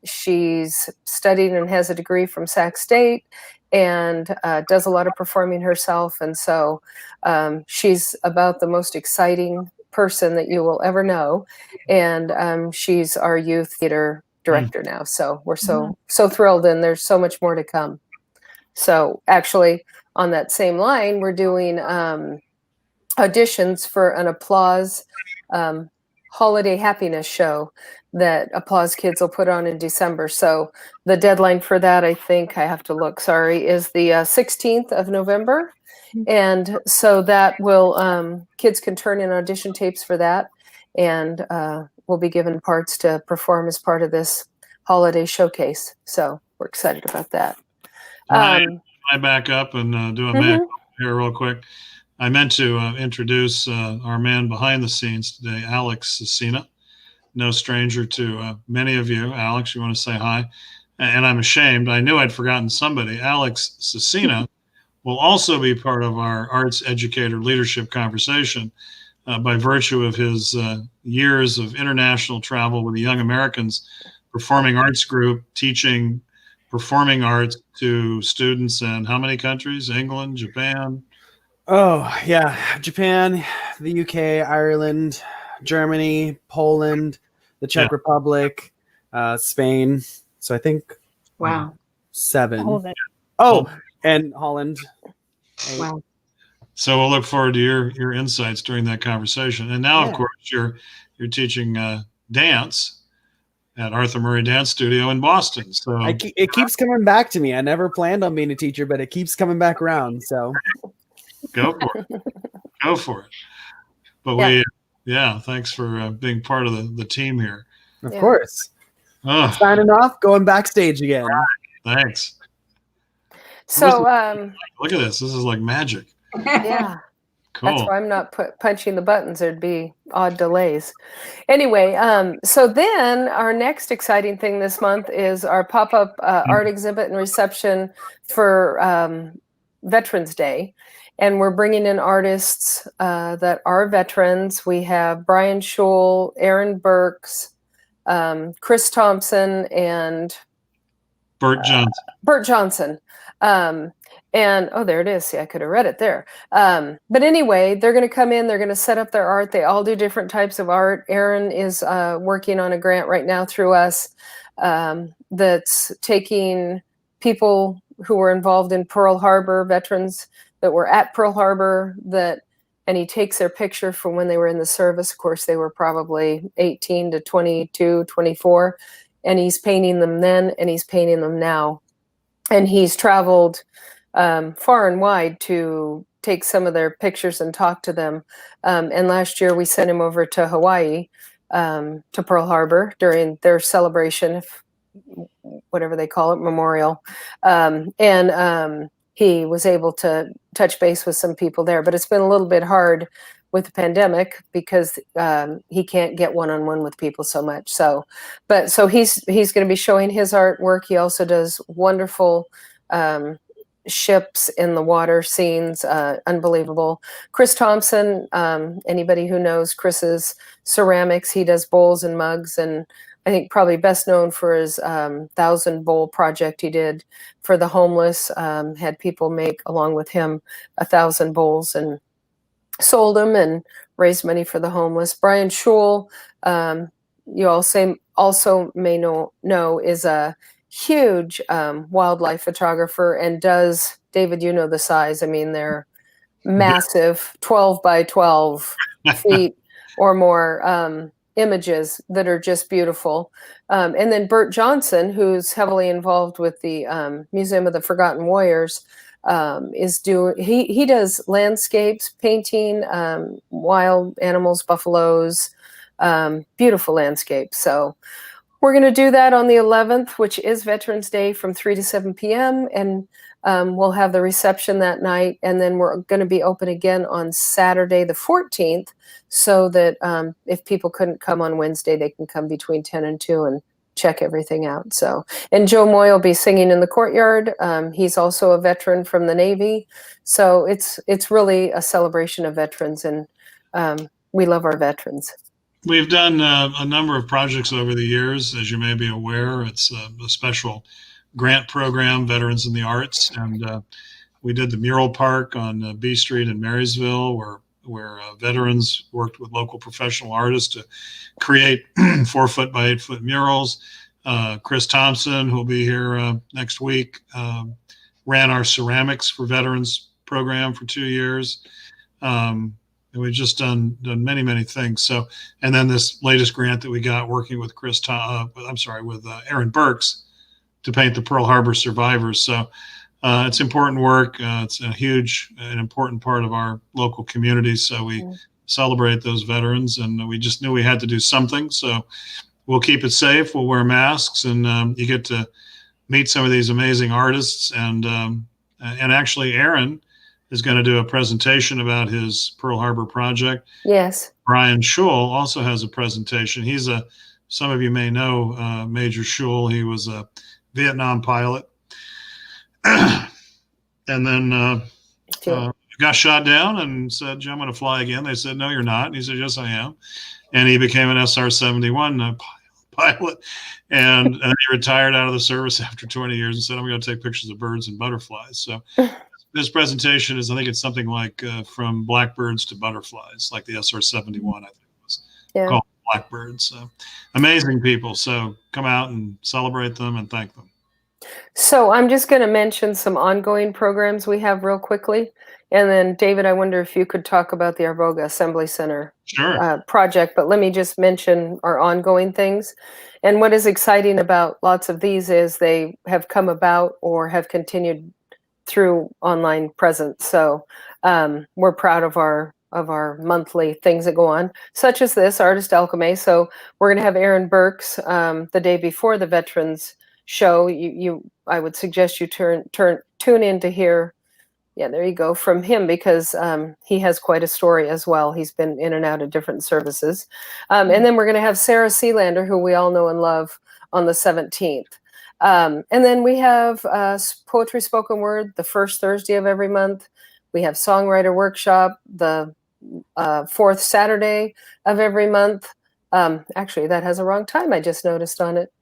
She's studied and has a degree from Sac State, and does a lot of performing herself. And so she's about the most exciting person that you will ever know. And she's our youth theater director now. So we're so thrilled, and there's so much more to come. So actually on that same line, we're doing auditions for an Applause holiday happiness show that Applause Kids will put on in December. So the deadline for that, I think I have to look, sorry, is the 16th of November. And so that will, kids can turn in audition tapes for that. And we'll be given parts to perform as part of this holiday showcase. So we're excited about that. Can I back up and do a mea here real quick? I meant to introduce our man behind the scenes today, Alex Cecina. No stranger to many of you. Alex, you want to say hi? And I'm ashamed. I knew I'd forgotten somebody. Alex Cecina will also be part of our arts educator leadership conversation by virtue of his years of international travel with the Young Americans performing arts group teaching performing arts to students in how many countries? England, Japan? Oh, yeah. Japan, the UK, Ireland, Germany, Poland, the Czech Republic, Spain. So I think Wow. 7. Hold it. Oh, and Holland. 8. Wow. So we'll look forward to your insights during that conversation. And now, Yeah. of course, you're teaching dance at Arthur Murray Dance Studio in Boston. So It keeps coming back to me. I never planned on being a teacher, but it keeps coming back around. So go for it. Go for it. But thanks for being part of the team here. of course, Oh, signing off, going backstage again. thanks. So, Look at this. This is like magic. yeah. Cool. That's why I'm not punching the buttons. There'd be odd delays. Anyway, so then our next exciting thing this month is our pop-up art exhibit and reception for Veterans Day. And we're bringing in artists that are veterans. We have Brian Schul, Aaron Burks, Chris Thompson, and Bert Johnson. Bert Johnson. And there it is. See, I could have read it there. But anyway, they're going to come in. They're going to set up their art. They all do different types of art. Aaron is working on a grant right now through us that's taking people who were involved in Pearl Harbor, veterans that were at Pearl Harbor, and he takes their picture from when they were in the service. Of course, they were probably 18 to 22, 24. And he's painting them then, and he's painting them now. And he's traveled far and wide to take some of their pictures and talk to them. And last year we sent him over to Hawaii, to Pearl Harbor during their celebration, whatever they call it, memorial. And he was able to touch base with some people there. But it's been a little bit hard with the pandemic because he can't get one-on-one with people so much. So he's going to be showing his artwork. He also does wonderful ships in the water scenes, unbelievable. Chris Thompson, anybody who knows Chris's ceramics, he does bowls and mugs, and I think probably best known for his 1,000 bowl project he did for the homeless. Had people make, along with him, 1,000 bowls and sold them and raised money for the homeless. Brian Schul, you also may know is a huge wildlife photographer and does, David, you know the size. I mean, they're massive, 12 by 12 feet or more images that are just beautiful. And then Bert Johnson, who's heavily involved with the Museum of the Forgotten Warriors, he does landscapes, painting, wild animals, buffaloes, beautiful landscapes. So we're going to do that on the 11th, which is Veterans Day, from 3 to 7 p.m. And we'll have the reception that night. And then we're going to be open again on Saturday, the 14th, so that if people couldn't come on Wednesday, they can come between 10 and 2 and check everything out. So, and Joe Moy will be singing in the courtyard. He's also a veteran from the Navy. So it's really a celebration of veterans, and we love our veterans. We've done a number of projects over the years, as you may be aware. It's a special grant program, Veterans in the Arts, and we did the mural park on B Street in Marysville, where veterans worked with local professional artists to create 4-foot by 8-foot murals. Chris Thompson, who'll be here next week, ran our ceramics for veterans program for 2 years. And we've just done many, many things. So, and then this latest grant that we got working with Aaron Burks to paint the Pearl Harbor survivors. So it's important work. It's a huge and important part of our local community. So we celebrate those veterans, and we just knew we had to do something. So we'll keep it safe. We'll wear masks, and you get to meet some of these amazing artists. And actually, Aaron is going to do a presentation about his Pearl Harbor project. Yes. Brian Schul also has a presentation. He's some of you may know Major Schul. He was a Vietnam pilot. And then got shot down and said, I'm going to fly again. They said, no, you're not. And he said, yes, I am. And he became an SR-71 pilot. pilot, and he retired out of the service after 20 years and said, "I'm going to take pictures of birds and butterflies." So this presentation is, I think it's something like from blackbirds to butterflies, like the SR-71, I think it was called Blackbirds. So amazing people. So come out and celebrate them and thank them. So I'm just going to mention some ongoing programs we have real quickly. And then, David, I wonder if you could talk about the Arboga Assembly Center project. But let me just mention our ongoing things. And what is exciting about lots of these is they have come about or have continued through online presence. So we're proud of our monthly things that go on, such as this Artist Alchemy. So we're going to have Aaron Burks the day before the Veterans Show. I would suggest you tune in to hear. Yeah, there you go, from him, because he has quite a story as well. He's been in and out of different services. And then we're going to have Sarah Sealander, who we all know and love, on the 17th. And then we have Poetry Spoken Word the first Thursday of every month. We have Songwriter Workshop the fourth Saturday of every month. Actually, that has a wrong time, I just noticed on it.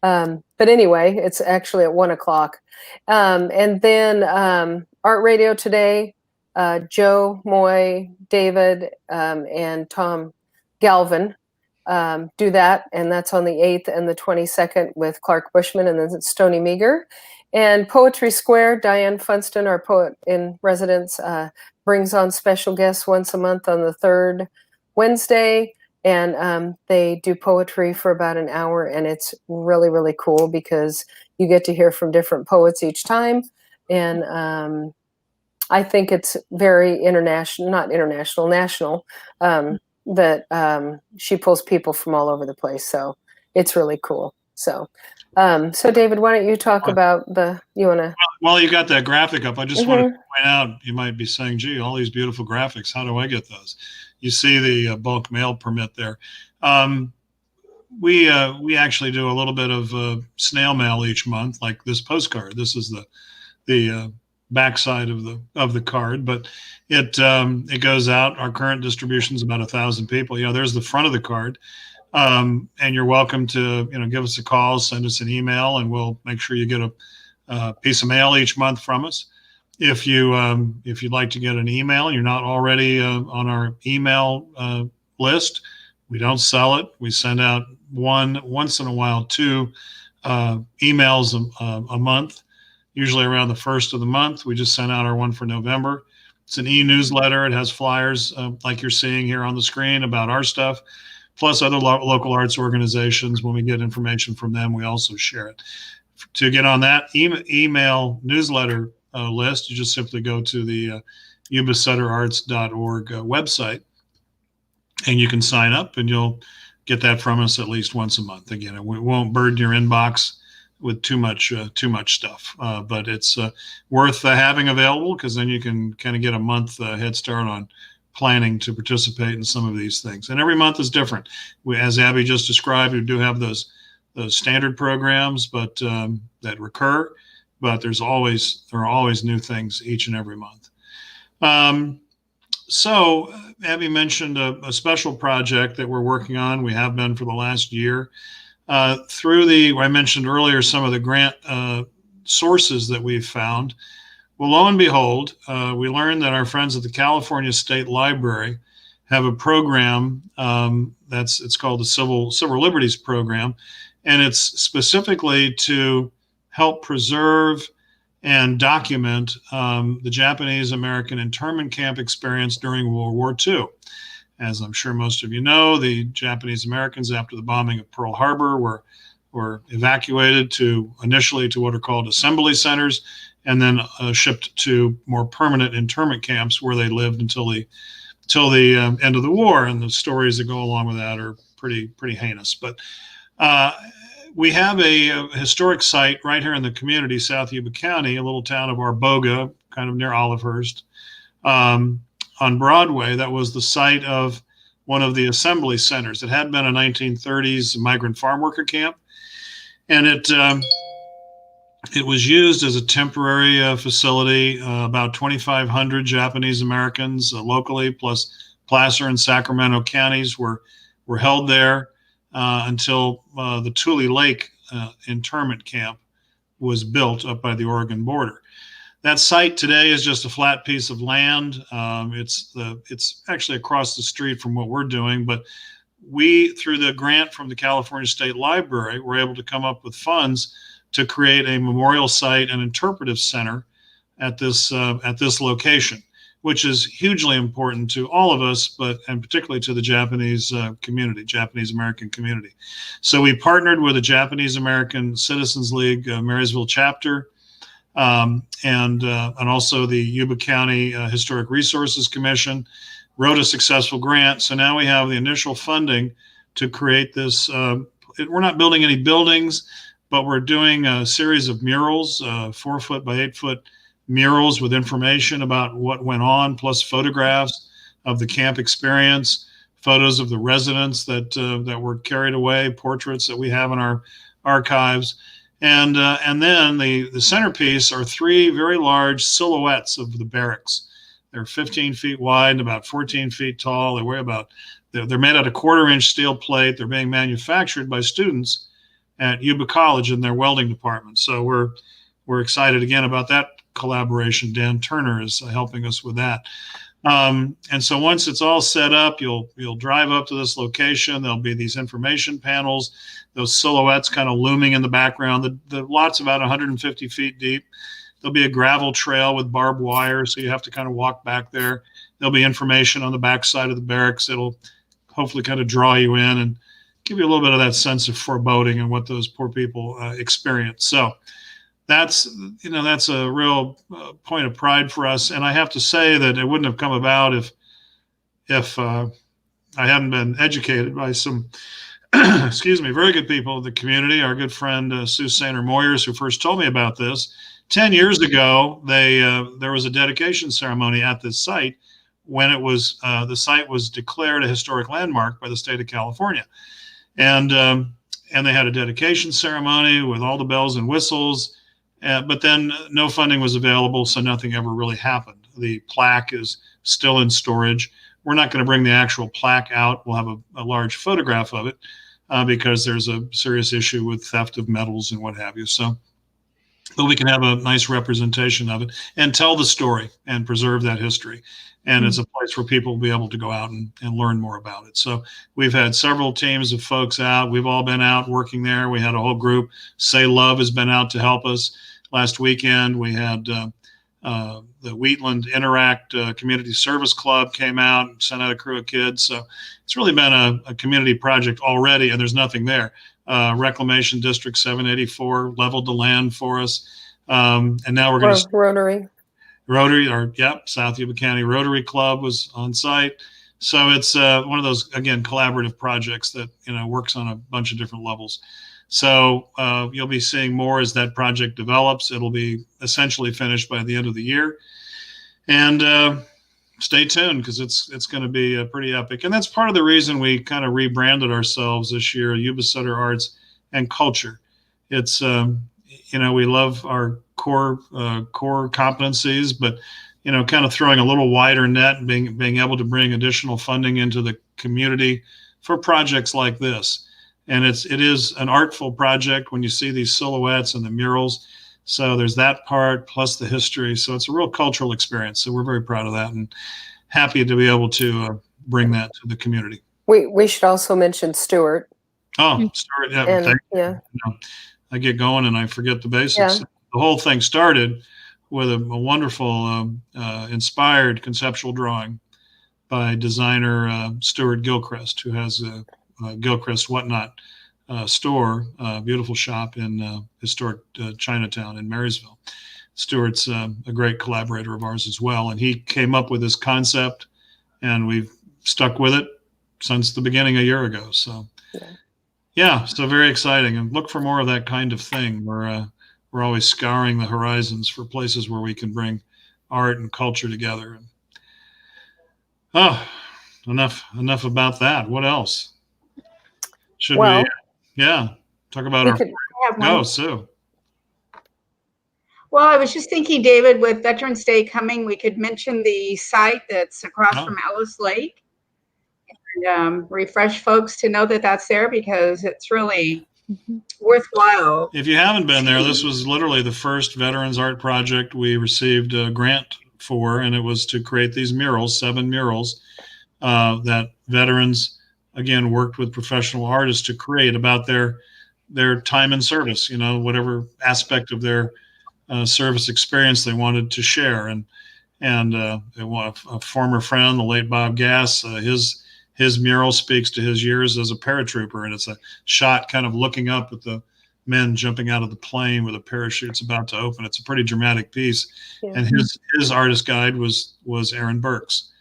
But anyway, it's actually at 1 o'clock. And then Art Radio Today, Joe Moy, David, and Tom Galvin do that. And that's on the 8th and the 22nd with Clark Bushman and then Stony Meager. And Poetry Square, Diane Funston, our poet in residence, brings on special guests once a month on the third Wednesday. And they do poetry for about an hour, and it's really, really cool because you get to hear from different poets each time. And I think it's very national, that she pulls people from all over the place. So it's really cool. So David, why don't you talk about Well, you got that graphic up. I just want to point out, you might be saying, gee, all these beautiful graphics, how do I get those? You see the bulk mail permit there. We actually do a little bit of snail mail each month, like this postcard. This is the backside of the card, but it goes out. Our current distribution is about 1,000 people. There's the front of the card, and you're welcome to give us a call, send us an email, and we'll make sure you get a piece of mail each month from us. If you'd like to get an email and you're not already on our email list, we don't sell it. We send out once in a while 2 emails a month, usually around the first of the month. We just sent out our one for November. It's an e-newsletter. It has flyers like you're seeing here on the screen about our stuff, plus other local arts organizations. When we get information from them, we also share it. To get on that email newsletter list, you just simply go to the YubaSutterArts.org website, and you can sign up, and you'll get that from us at least once a month. Again, it won't burden your inbox with too much stuff, but it's worth having available, because then you can kind of get a month head start on planning to participate in some of these things. And every month is different. As Abby just described, we do have those standard programs, but that recur. But there are always new things each and every month. So Abby mentioned a special project that we're working on. We have been for the last year. Through I mentioned earlier some of the grant sources that we've found. Well, lo and behold, we learned that our friends at the California State Library have a program it's called the Civil Liberties Program, and it's specifically to help preserve and document the Japanese American internment camp experience during World War II. As I'm sure most of you know, the Japanese Americans, after the bombing of Pearl Harbor, were evacuated initially to what are called assembly centers, and then shipped to more permanent internment camps where they lived until the end of the war. And the stories that go along with that are pretty heinous. But we have a historic site right here in the community, South Yuba County, a little town of Arboga, kind of near Olivehurst, on Broadway. That was the site of one of the assembly centers. It had been a 1930s migrant farm worker camp, and it was used as a temporary facility. About 2,500 Japanese Americans locally, plus Placer and Sacramento counties, were held there. until the Tule Lake internment camp was built up by the Oregon border. That site today is just a flat piece of land. It's actually across the street from what we're doing, but we, through the grant from the California State Library, were able to come up with funds to create a memorial site and interpretive center at this location, which is hugely important to all of us, and particularly to the Japanese community, Japanese American community. So we partnered with the Japanese American Citizens League Marysville chapter, and also the Yuba County Historic Resources Commission, wrote a successful grant. So now we have the initial funding to create this. We're not building any buildings, but we're doing a series of murals, 4 foot by 8 foot murals with information about what went on, plus photographs of the camp experience, photos of the residents that were carried away, portraits that we have in our archives. And then the centerpiece are 3 very large silhouettes of the barracks. They're 15 feet wide and about 14 feet tall. They weigh they're made out of 1/4-inch steel plate. They're being manufactured by students at Yuba College in their welding department. So we're excited again about that collaboration. Dan Turner is helping us with that. And so once it's all set up, you'll drive up to this location. There'll be these information panels, those silhouettes kind of looming in the background. The lot's about 150 feet deep. There'll be a gravel trail with barbed wire, so you have to kind of walk back there. There'll be information on the back side of the barracks. It'll hopefully kind of draw you in and give you a little bit of that sense of foreboding and what those poor people experience. So that's a real point of pride for us. And I have to say that it wouldn't have come about if I hadn't been educated by some, excuse me, very good people in the community. Our good friend Sue Sainer Moyers, who first told me about this. 10 years ago, there was a dedication ceremony at this site when the site was declared a historic landmark by the state of California. And they had a dedication ceremony with all the bells and whistles. But then no funding was available, so nothing ever really happened. The plaque is still in storage. We're not going to bring the actual plaque out. We'll have a large photograph of it because there's a serious issue with theft of metals and what have you. But we can have a nice representation of it and tell the story and preserve that history. And it's a place where people will be able to go out and learn more about it. So we've had several teams of folks out. We've all been out working there. We had a whole group. Say Love has been out to help us. Last weekend, we had the Wheatland Interact Community Service Club came out and sent out a crew of kids. So it's really been a community project already, and there's nothing there. Reclamation District 784 leveled the land for us. And now we're going to South Yuba County Rotary Club was on site. So it's one of those, again, collaborative projects that, works on a bunch of different levels. So you'll be seeing more as that project develops. It'll be essentially finished by the end of the year. And stay tuned because it's going to be pretty epic. And that's part of the reason we kind of rebranded ourselves this year, YubaSutterArts&Culture. It's, we love our core competencies, but, kind of throwing a little wider net and being able to bring additional funding into the community for projects like this. And it is an artful project when you see these silhouettes and the murals. So there's that part plus the history. So it's a real cultural experience. So we're very proud of that and happy to be able to bring that to the community. We should also mention Stuart. Oh, Stuart, yeah. I get going and I forget the basics. Yeah. The whole thing started with a wonderful inspired conceptual drawing by designer Stuart Gilchrist, who has a Gilchrist Whatnot store, beautiful shop in historic Chinatown in Marysville. Stuart's a great collaborator of ours as well, and he came up with this concept, and we've stuck with it since the beginning a year ago. So, yeah, so very exciting, and look for more of that kind of thing. We're always scouring the horizons for places where we can bring art and culture together. Enough about that. What else? Should we talk about our Sue? Well, I was just thinking, David, with Veterans Day coming, we could mention the site that's across from Ellis Lake. refresh folks to know that that's there, because it's really worthwhile. If you haven't been there, this was literally the first veterans art project we received a grant for, and it was to create these murals, 7 murals that veterans, again, worked with professional artists to create about their time in service, whatever aspect of their service experience they wanted to share. And a former friend, the late Bob Gass, his mural speaks to his years as a paratrooper, and it's a shot kind of looking up at the men jumping out of the plane with a parachute's about to open. It's a pretty dramatic piece. Yeah. And his artist guide was Aaron Burks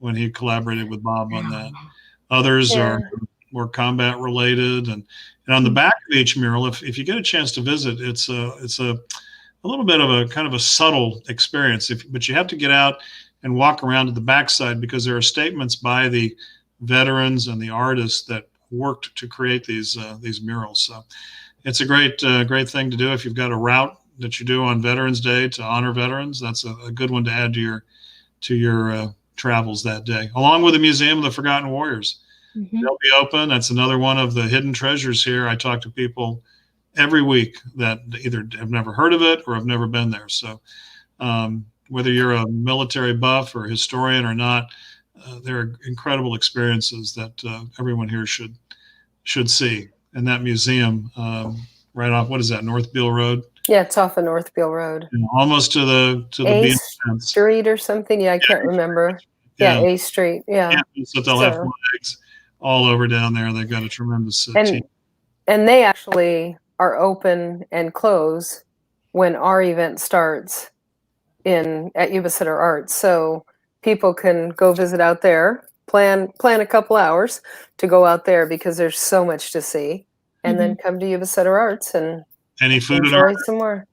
when he collaborated with Bob on that. Others are more combat related, and on the back of each mural, if you get a chance to visit, it's a little bit of a kind of a subtle experience, but you have to get out and walk around to the backside, because there are statements by the veterans and the artists that worked to create these murals. So it's a great thing to do if you've got a route that you do on Veterans Day to honor veterans. That's a good one to add to your travels that day, along with the Museum of the Forgotten Warriors. Mm-hmm. They'll be open. That's another one of the hidden treasures here. I talk to people every week that either have never heard of it or have never been there. So whether you're a military buff or historian or not, there are incredible experiences that everyone here should see. And that museum, right off, what is that, North Beale Road? Yeah, it's off of North Beale Road. Almost to the A Street or something. Yeah, I can't remember. Yeah, A Street. Yeah. So they'll have flags all over down there. They've got a tremendous team. And they actually are open and close when our event starts at YubaSutterArts. So people can go visit out there, plan a couple hours to go out there, because there's so much to see, and then come to YubaSutterArts and any food enjoy some more.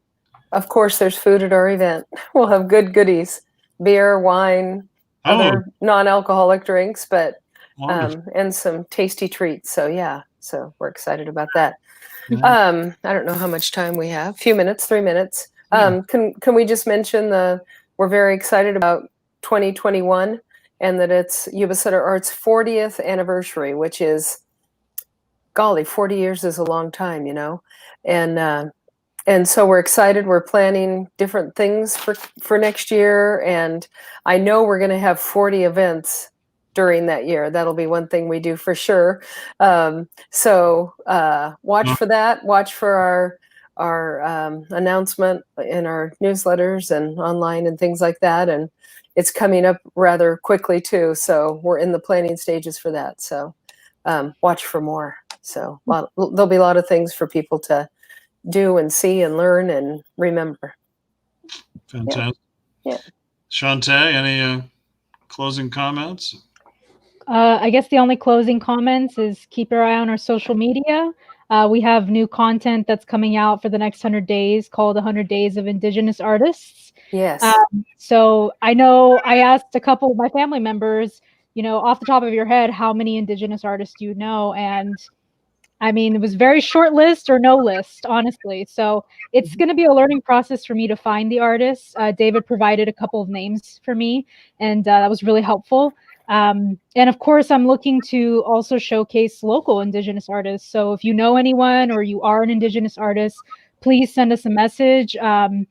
Of course, there's food at our event. We'll have good goodies, beer, wine, other non-alcoholic drinks, but and some tasty treats. So we're excited about that. I don't know how much time we have. A few minutes, 3 minutes. Can we just mention we're very excited about 2021, and that it's YubaSutterArts' 40th anniversary, which is, golly, 40 years is a long time, and so we're excited. We're planning different things for next year, and I know we're going to have 40 events during that year. That'll be one thing we do for sure. So watch for that. Watch for our announcement in our newsletters and online and things like that. And it's coming up rather quickly too. So we're in the planning stages for that. So watch for more. So there'll be a lot of things for people to do and see and learn and remember. Fantastic. Yeah. Shantae, any closing comments? I guess the only closing comments is keep your eye on our social media. We have new content that's coming out for the next 100 days called 100 Days of Indigenous Artists. Yes. So I know I asked a couple of my family members, off the top of your head, how many Indigenous artists do you know? And I mean, it was very short list or no list, honestly. So it's going to be a learning process for me to find the artists. David provided a couple of names for me, and that was really helpful. And of course, I'm looking to also showcase local Indigenous artists. So if you know anyone or you are an Indigenous artist, please send us a message and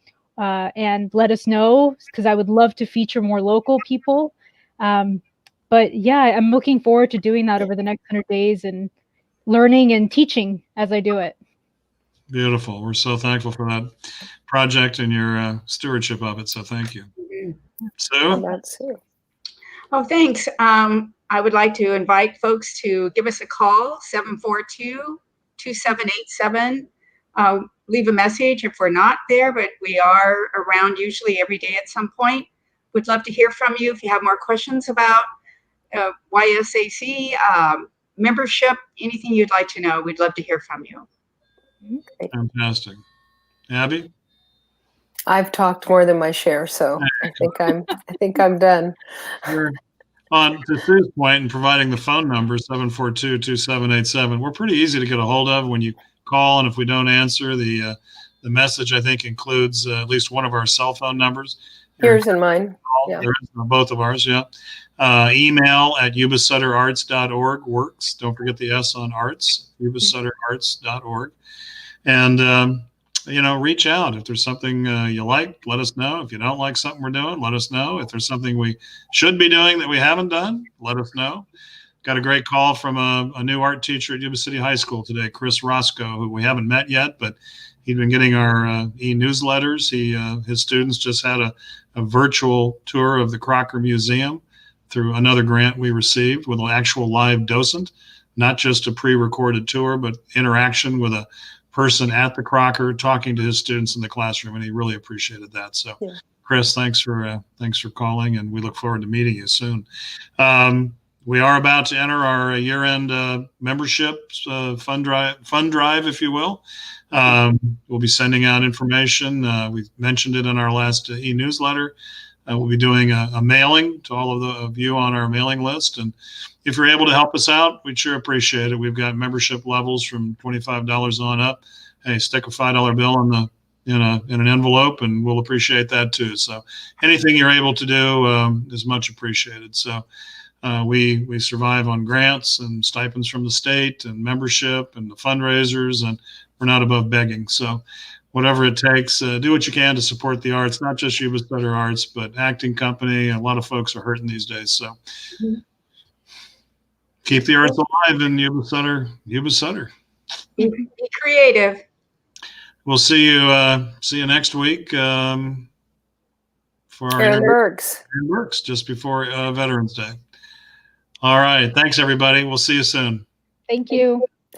let us know, because I would love to feature more local people. But yeah, I'm looking forward to doing that over the next 100 days and learning and teaching as I do it. Beautiful. We're so thankful for that project and your stewardship of it. So thank you. Sue? Oh, thanks. I would like to invite folks to give us a call, 742-2787. Leave a message if we're not there, but we are around usually every day at some point. We'd love to hear from you if you have more questions about YSA&C, membership, anything you'd like to know. We'd love to hear from you. Fantastic. Abby? I've talked more than my share, so I think I'm done. On to Sue's point, and providing the phone number 742-2787. We're pretty easy to get a hold of when you call, and if we don't answer, the message I think includes at least one of our cell phone numbers. Yours and mine. call. Yeah. There is both of ours, yeah. Email at YubaSutterArts.org works. Don't forget the S on arts, YubaSutterArts.org. And, reach out. If there's something you like, let us know. If you don't like something we're doing, let us know. If there's something we should be doing that we haven't done, let us know. Got a great call from a new art teacher at Yuba City High School today, Chris Roscoe, who we haven't met yet, but he'd been getting our e-newsletters. His students just had a virtual tour of the Crocker Museum through another grant we received with an actual live docent, not just a pre-recorded tour, but interaction with a person at the Crocker talking to his students in the classroom, and he really appreciated that. So, yeah. Chris, thanks for calling, and we look forward to meeting you soon. We are about to enter our year-end membership fund drive, if you will. We'll be sending out information. We mentioned it in our last e-newsletter. We'll be doing a mailing to all of you on our mailing list. And if you're able to help us out, we'd sure appreciate it. We've got membership levels from $25 on up. Hey, stick a $5 bill in an envelope, and we'll appreciate that too. So anything you're able to do is much appreciated. So we survive on grants and stipends from the state and membership and the fundraisers, and we're not above begging. So whatever it takes, do what you can to support the arts, not just Yuba Sutter Arts, but acting company. A lot of folks are hurting these days. So keep the arts alive in Yuba Sutter. Be creative. We'll see you next week for our Aaron Bergs just before Veterans Day. All right. Thanks, everybody. We'll see you soon. Thank you.